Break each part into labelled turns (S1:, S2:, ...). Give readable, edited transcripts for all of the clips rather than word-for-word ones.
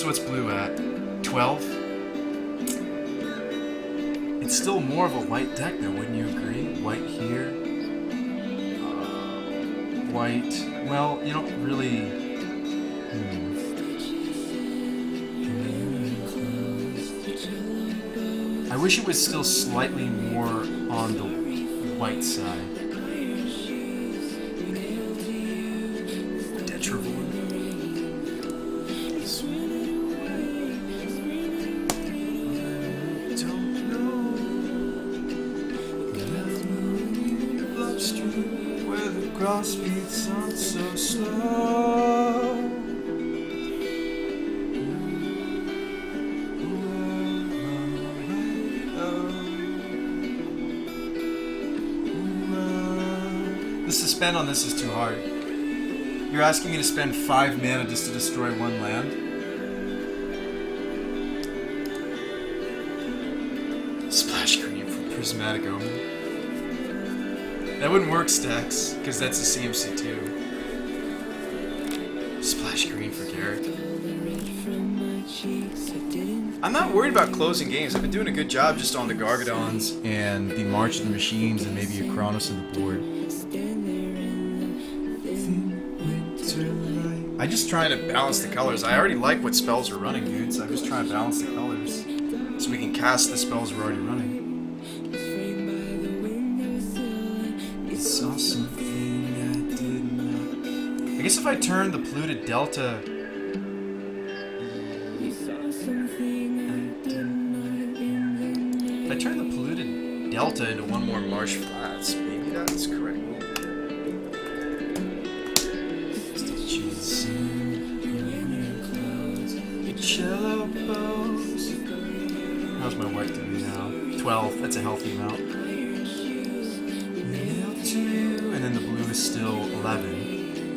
S1: So what's blue at? 12? It's still more of a white deck though, wouldn't you agree? White here. White. Well, you don't really... I wish it was still slightly more on the white side. Cross beats aren't so slow. The suspend on this is too hard. You're asking me to spend 5 mana just to destroy 1 land? Splash Green for Prismatic Omen. That wouldn't work, Stacks, because that's a CMC too. Splash Green for Garrett. I'm not worried about closing games. I've been doing a good job just on the Gargadons and the March of the Machines and maybe a Kronos on the board. I'm just trying to balance the colors. I already like what spells we're running, dudes. I'm just trying to balance the colors so we can cast the spells we're already running. Saw something I did not. I guess if I turn the polluted delta. If I turn the polluted delta into 1 more marsh flats, maybe that's correct. Stitches in clouds, cello bows. How's my white doing now? 12. That's a healthy amount. And then the blue is still 11.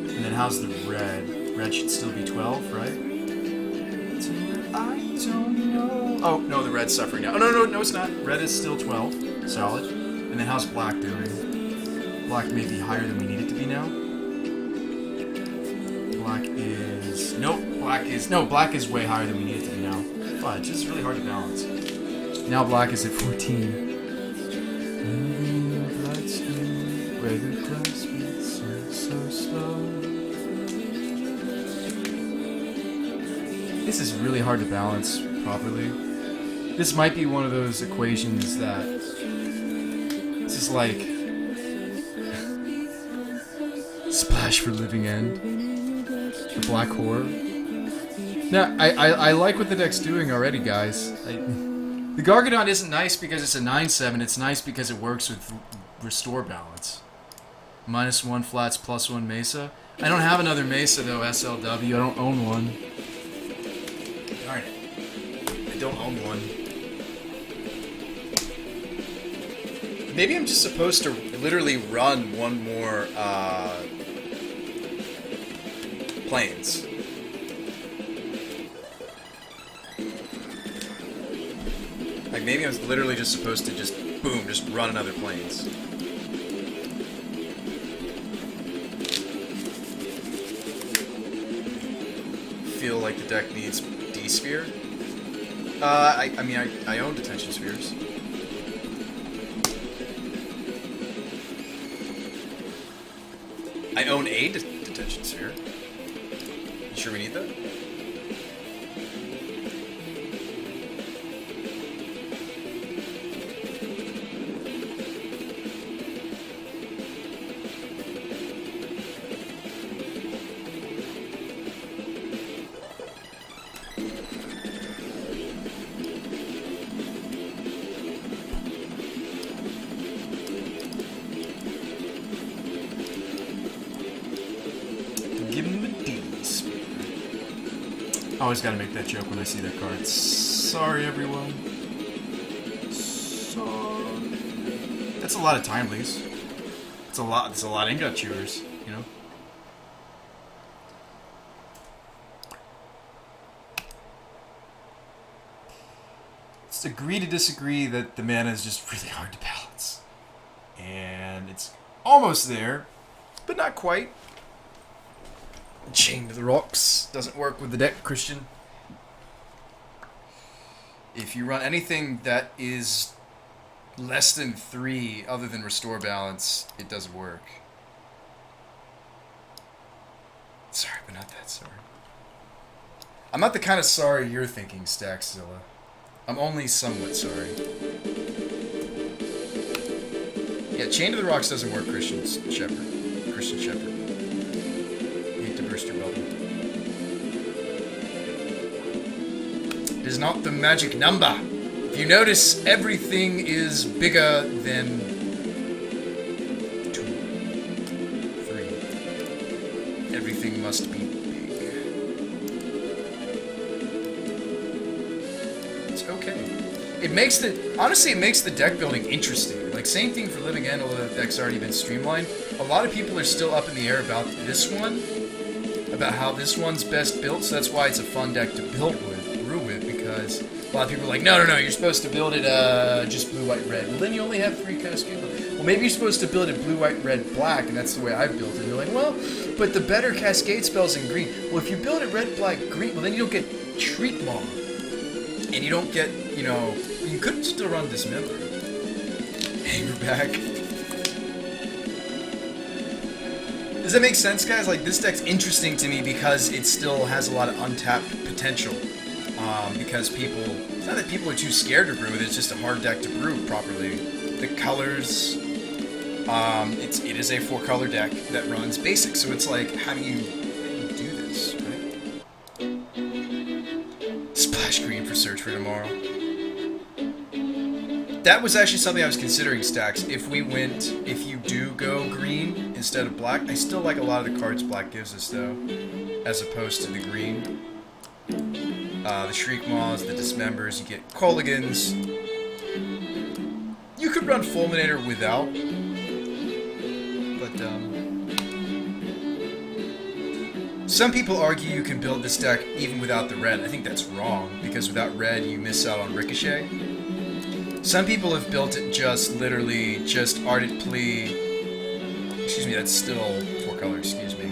S1: And then how's the red? Red should still be 12, right? I don't know. Oh, no, the red's suffering now. Oh, no, it's not. Red is still 12. Solid. And then how's black doing? Black may be higher than we need it to be now. Black is... Nope, black is way higher than we need it to be now. Fudge, it's really hard to balance. Now black is at 14. Where the glass beats so slow. This is really hard to balance properly. This might be one of those equations that this is like Splash for Living End, the Black Horror. Now, I like what the deck's doing already, guys. The Gargadon isn't nice because it's a 9/7. It's nice because it works with Restore Balance. -1 flats, +1 Mesa. I don't have another Mesa though, SLW. I don't own one. Darn it. I don't own one. Maybe I'm just supposed to literally run 1 more planes. Like maybe I was literally just supposed to just run another planes. Feel like the deck needs D-Sphere. I mean, I own Detention Spheres. I own a Detention Sphere. You sure we need that? Always gotta make that joke when I see that card. Sorry, everyone. Sorry. That's a lot of timelies. It's a lot of ingot chewers, you know? Let's agree to disagree that the mana is just really hard to balance. And it's almost there, but not quite. Chained to the Rocks doesn't work with the deck, Christian. If you run anything that is less than 3 other than restore balance, it doesn't work. Sorry, but not that sorry. I'm not the kind of sorry you're thinking, Stackzilla. I'm only somewhat sorry. Yeah, Chain to the Rocks doesn't work, Christian Shepherd. Christian Shepherd. Hate to burst your bubble. It is not the magic number. If you notice, everything is bigger than 2, 3. Everything must be big. It's okay. It makes honestly, it makes the deck building interesting. Like, same thing for Living End, although the deck's already been streamlined. A lot of people are still up in the air about this one, about how this one's best built, so that's why it's a fun deck to brew with, because a lot of people are like, no, you're supposed to build it just blue, white, red. Well, then you only have 3 Cascade. Well, maybe you're supposed to build it blue, white, red, black, and that's the way I've built it. And they're like, well, but the better Cascade spells in green. Well, if you build it red, black, green, well, then you don't get Shriek Maw. And you don't get, you know, you could still run Dismember. Hanger back. Does that make sense, guys? Like, this deck's interesting to me because it still has a lot of untapped potential. Because it's not that people are too scared to brew it, it's just a hard deck to brew properly. The colors, it is a 4-color deck that runs basic, so it's like, how do you do this, right? Splash green for Search for Tomorrow. That was actually something I was considering, Stacks. If you do go green instead of black, I still like a lot of the cards black gives us, though, as opposed to the green. The Shriek Maws, the Dismembers, you get Colligans. You could run Fulminator without, but some people argue you can build this deck even without the red. I think that's wrong, because without red you miss out on Ricochet. Some people have built it literally just Ardent Plea. Excuse me, that's still 4-color, excuse me.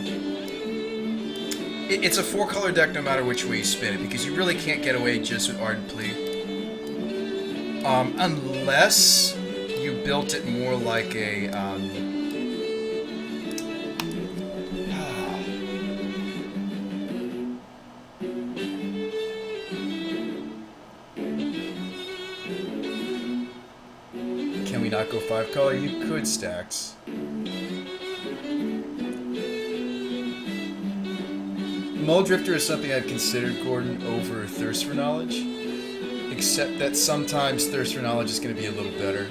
S1: It's a 4-color deck no matter which way you spin it, because you really can't get away just with Ardent Plea. Unless you built it more like a, Can we not go 5-color? You could, Stacks. Muldrifter is something I've considered, Gordon, over Thirst for Knowledge. Except that sometimes Thirst for Knowledge is going to be a little better.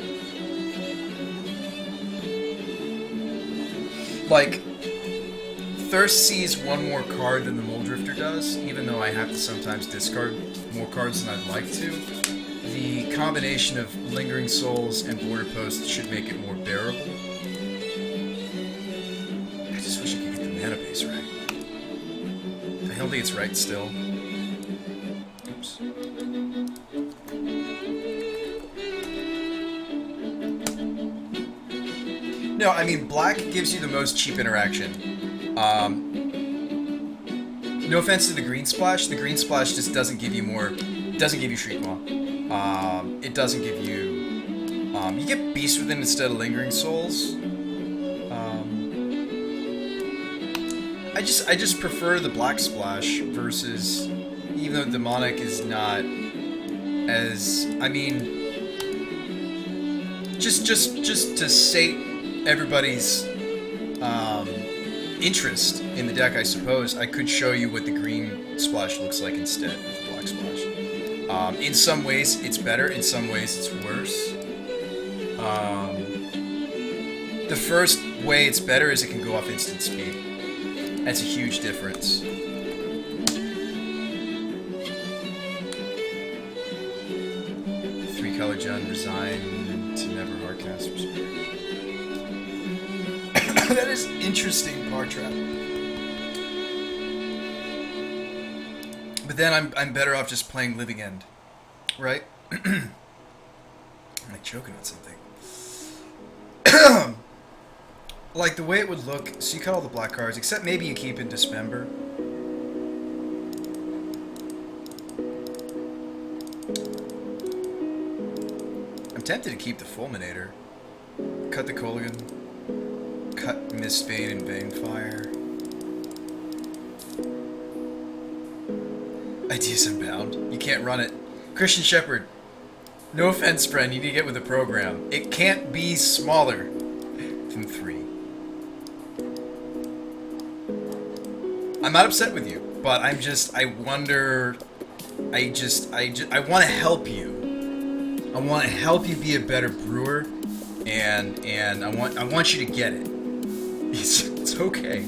S1: Like, Thirst sees one more card than the Muldrifter does, even though I have to sometimes discard more cards than I'd like to. The combination of Lingering Souls and Border Posts should make it more bearable. I just wish I could get the mana base right. I don't think it's right still. Oops. No, I mean, black gives you the most cheap interaction. No offense to the green splash. The green splash just doesn't give you more. It doesn't give you Shriek Maw. It doesn't give you. You get Beast Within instead of Lingering Souls. I just prefer the black splash versus, even though demonic is not as, I mean, just to sate everybody's interest in the deck, I suppose, I could show you what the green splash looks like instead of the black splash. In some ways, it's better. In some ways, it's worse. The first way it's better is it can go off instant speed. That's a huge difference. 3-color Jund, Resign to never hardcast for Spirit. That is interesting, Bar Trap. But then I'm better off just playing Living End, right? I'm like choking on something. Like the way it would look. So you cut all the black cards, except maybe you keep in Dismember. tempted to keep the Fulminator. Cut the Colligan. Cut Mistbane and Banefire. Ideas Unbound. You can't run it. Christian Shepherd. No offense, friend. You need to get with the program. It can't be smaller than 3. I'm not upset with you, but I wonder. I want to help you. I want to help you be a better brewer, and I want you to get it. It's okay.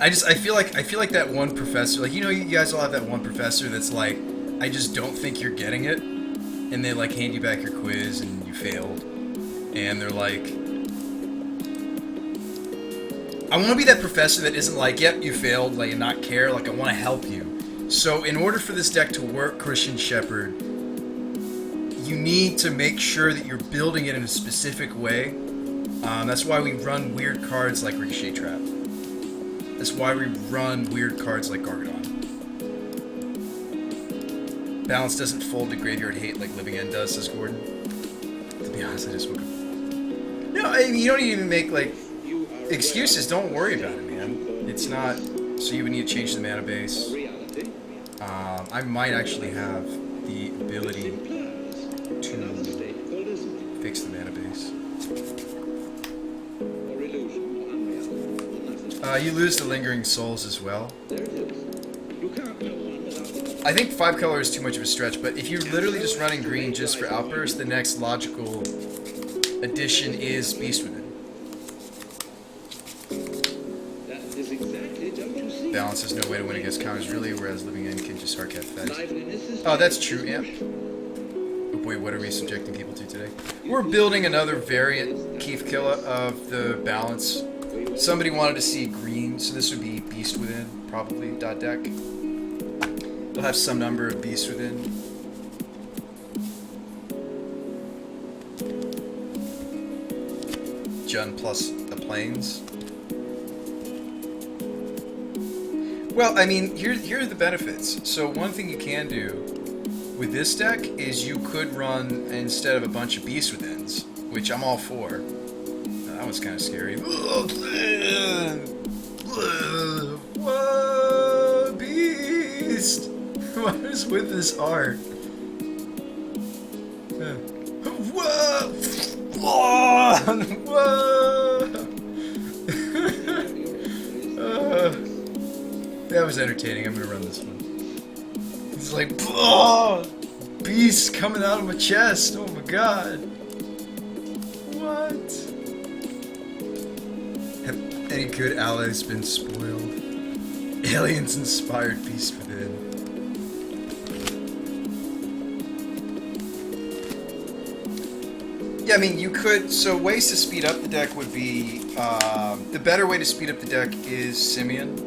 S1: I feel like that one professor, like, you know, you guys all have that one professor that's like, I just don't think you're getting it, and they like hand you back your quiz and you failed, and they're like, I want to be that professor that isn't like, yep, you failed, like, and not care. Like, I want to help you. So in order for this deck to work, Christian Shepherd, you need to make sure that you're building it in a specific way. That's why we run weird cards like Ricochet Trap. That's why we run weird cards like Gargadon. Balance doesn't fold to Graveyard Hate like Living End does, says Gordon. To be honest, I just woke up. No, I mean, you don't even make, like, excuses. Don't worry about it, man. It's not... So you would need to change the mana base. I might actually have the ability to fix the mana base. You lose the Lingering Souls as well. I think 5 color is too much of a stretch, but if you're literally just running green just for Outburst, the next logical addition is Beast Within. Balance has no way to win against counters, really, whereas Living End can just hardcat fetch. Oh, that's true, yeah. Oh boy, what are we subjecting people to today? We're building another variant, Keith Killa, of the Balance. Somebody wanted to see green, so this would be Beast Within, probably, dot deck. It'll have some number of Beast Within. Jund plus the Plains. Well, I mean, here are the benefits. So one thing you can do with this deck is you could run, instead of a bunch of Beast Withins, which I'm all for. That one's kind of scary. Whoa, Beast! What is with this art? Whoa! Whoa! That was entertaining. I'm gonna run this one. It's like, oh, beast coming out of my chest. Oh my god. What? Have any good allies been spoiled? Aliens inspired Beast Within. Yeah, I mean, you could. So ways to speed up the deck would be the better way to speed up the deck is Simeon.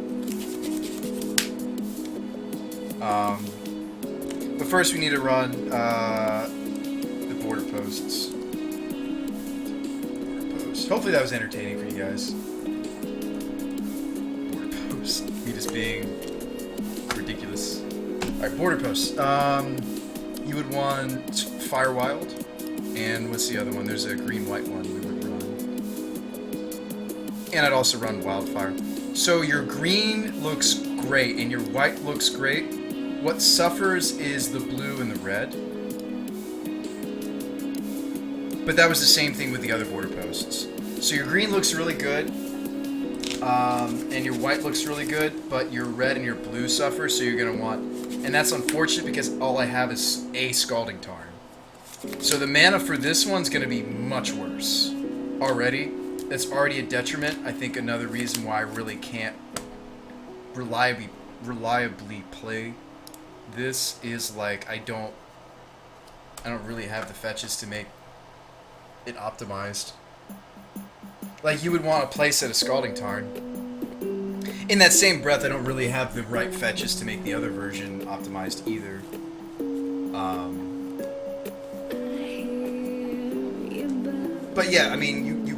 S1: But first we need to run the border posts. Border posts. Hopefully that was entertaining for you guys. Border posts. Me just being ridiculous. Alright, border posts. You would want Firewild. And what's the other one? There's a green-white one we would run. And I'd also run Wildfire. So your green looks great and your white looks great. What suffers is the blue and the red. But that was the same thing with the other border posts. So your green looks really good, and your white looks really good, but your red and your blue suffer, so you're going to want... And that's unfortunate because all I have is a Scalding Tarn. So the mana for this one's going to be much worse. Already. That's already a detriment. I think another reason why I really can't reliably play this is, like, I don't really have the fetches to make it optimized. Like, you would want a playset of Scalding Tarn. In that same breath, I don't really have the right fetches to make the other version optimized either. But yeah, I mean, you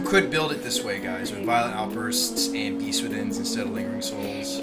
S1: could build it this way, guys, with Violent Outbursts and Beast Withins instead of Lingering Souls.